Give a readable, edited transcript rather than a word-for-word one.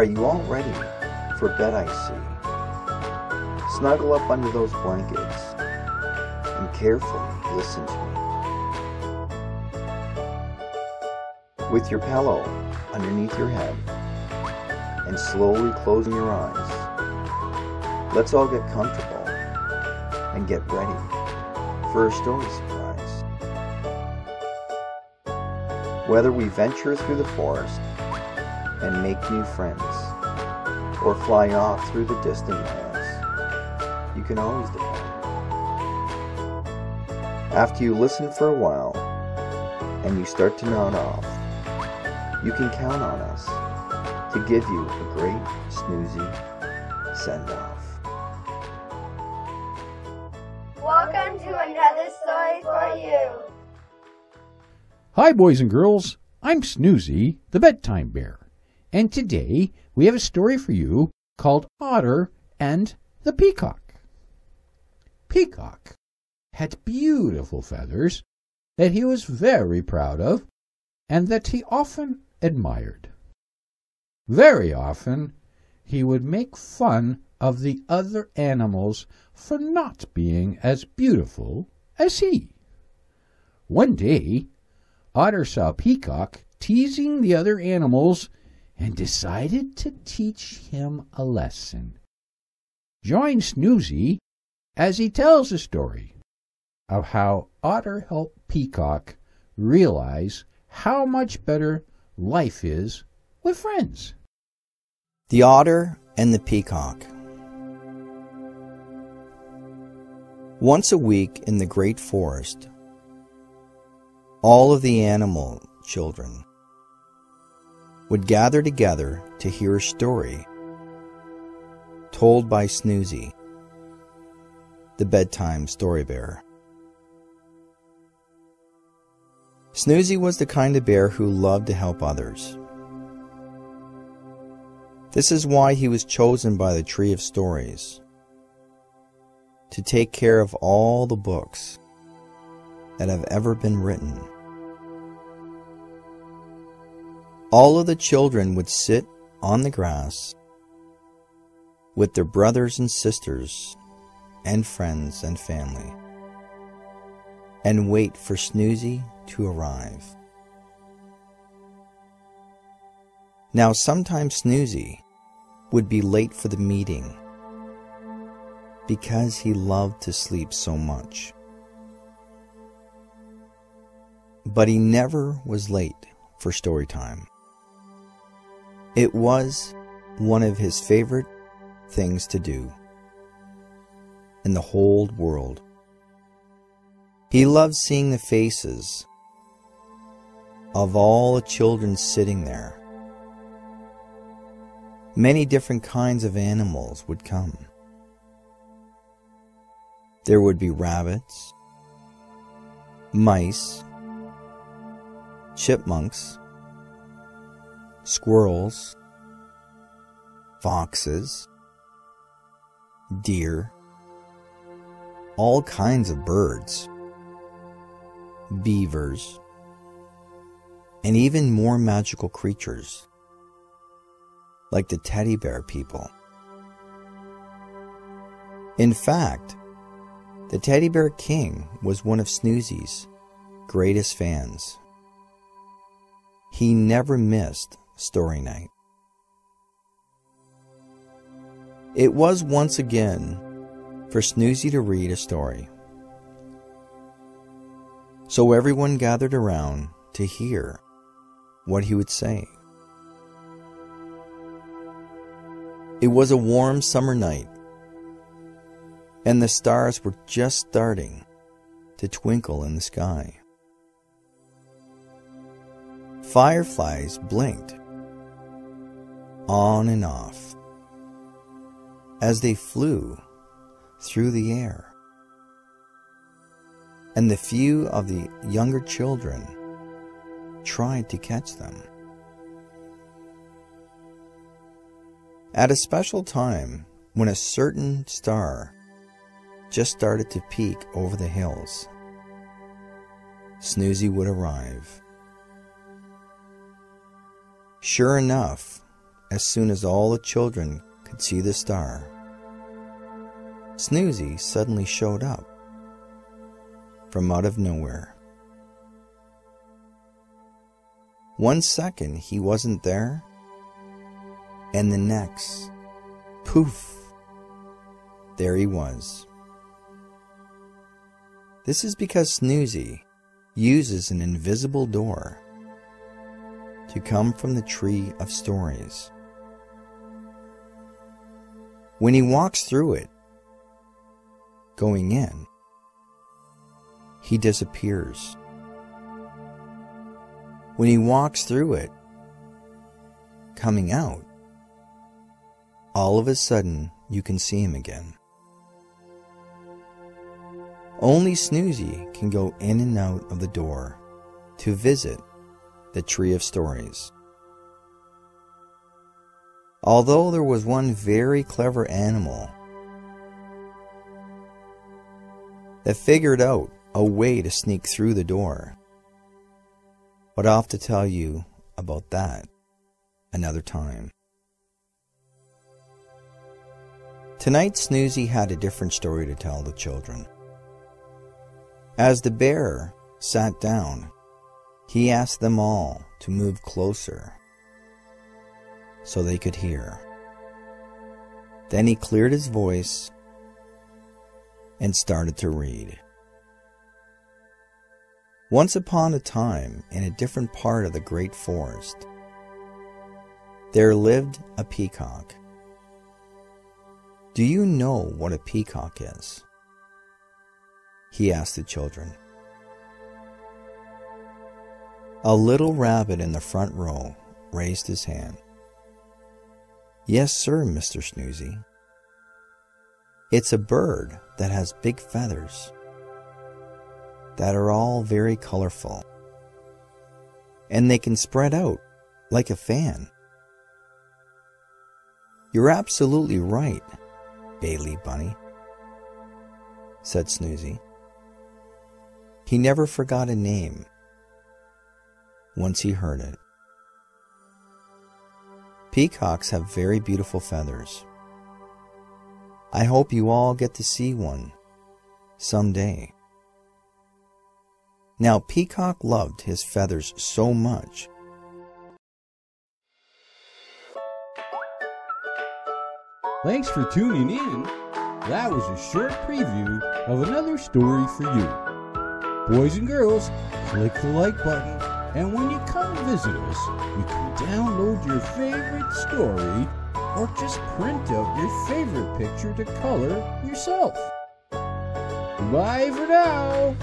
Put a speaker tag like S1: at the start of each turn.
S1: Are you all ready for bed, I see? Snuggle up under those blankets and carefully listen to me. With your pillow underneath your head and slowly closing your eyes, let's all get comfortable and get ready for a story surprise. Whether we venture through the forest and make new friends, or fly off through the distant lands, you can always depend. After you listen for a while and you start to nod off, you can count on us to give you a great Snoozy send-off.
S2: Welcome to another story for you.
S3: Hi, boys and girls. I'm Snoozy, the bedtime bear. And today we have a story for you called Otter and the Peacock. Peacock had beautiful feathers that he was very proud of and that he often admired. Very often he would make fun of the other animals for not being as beautiful as he. One day, Otter saw Peacock teasing the other animals and decided to teach him a lesson. Join Snoozy as he tells a story of how Otter helped Peacock realize how much better life is with friends.
S1: The Otter and the Peacock. Once a week in the great forest, all of the animal children would gather together to hear a story told by Snoozy, the bedtime story bear. Snoozy was the kind of bear who loved to help others. This is why he was chosen by the Tree of Stories, to take care of all the books that have ever been written. All of the children would sit on the grass with their brothers and sisters and friends and family and wait for Snoozy to arrive. Now, sometimes Snoozy would be late for the meeting because he loved to sleep so much. But he never was late for story time. It was one of his favorite things to do in the whole world. He loved seeing the faces of all the children sitting there. Many different kinds of animals would come. There would be rabbits, mice, chipmunks, squirrels, foxes, deer, all kinds of birds, beavers, and even more magical creatures, like the teddy bear people. In fact, the teddy bear king was one of Snoozy's greatest fans. He never missed story night. It was once again for Snoozy to read a story. So everyone gathered around to hear what he would say. It was a warm summer night, and the stars were just starting to twinkle in the sky. Fireflies blinked on and off as they flew through the air, and the few of the younger children tried to catch them. At a special time, when a certain star just started to peek over the hills, Snoozy would arrive. Sure enough, as soon as all the children could see the star, Snoozy suddenly showed up from out of nowhere. 1 second he wasn't there, and the next, poof, there he was. This is because Snoozy uses an invisible door to come from the tree of stories. When he walks through it, going in, he disappears. When he walks through it, coming out, all of a sudden you can see him again. Only Snoozy can go in and out of the door to visit the tree of stories. Although there was one very clever animal that figured out a way to sneak through the door, but I'll have to tell you about that another time. Tonight Snoozy had a different story to tell the children. As the bear sat down, he asked them all to move closer so they could hear. Then he cleared his voice and started to read. Once upon a time, in a different part of the great forest, there lived a peacock. Do you know what a peacock is? He asked the children. A little rabbit in the front row raised his hand. Yes, sir, Mr. Snoozy. It's a bird that has big feathers that are all very colorful, and they can spread out like a fan. You're absolutely right, Bailey Bunny, said Snoozy. He never forgot a name once he heard it. Peacocks have very beautiful feathers. I hope you all get to see one someday. Now, Peacock loved his feathers so much
S3: Thanks for tuning in. That was a short preview of another story for you. Boys and girls, click the like button, and when you come visit us, you can download your favorite story or just print out your favorite picture to color yourself. Bye for now.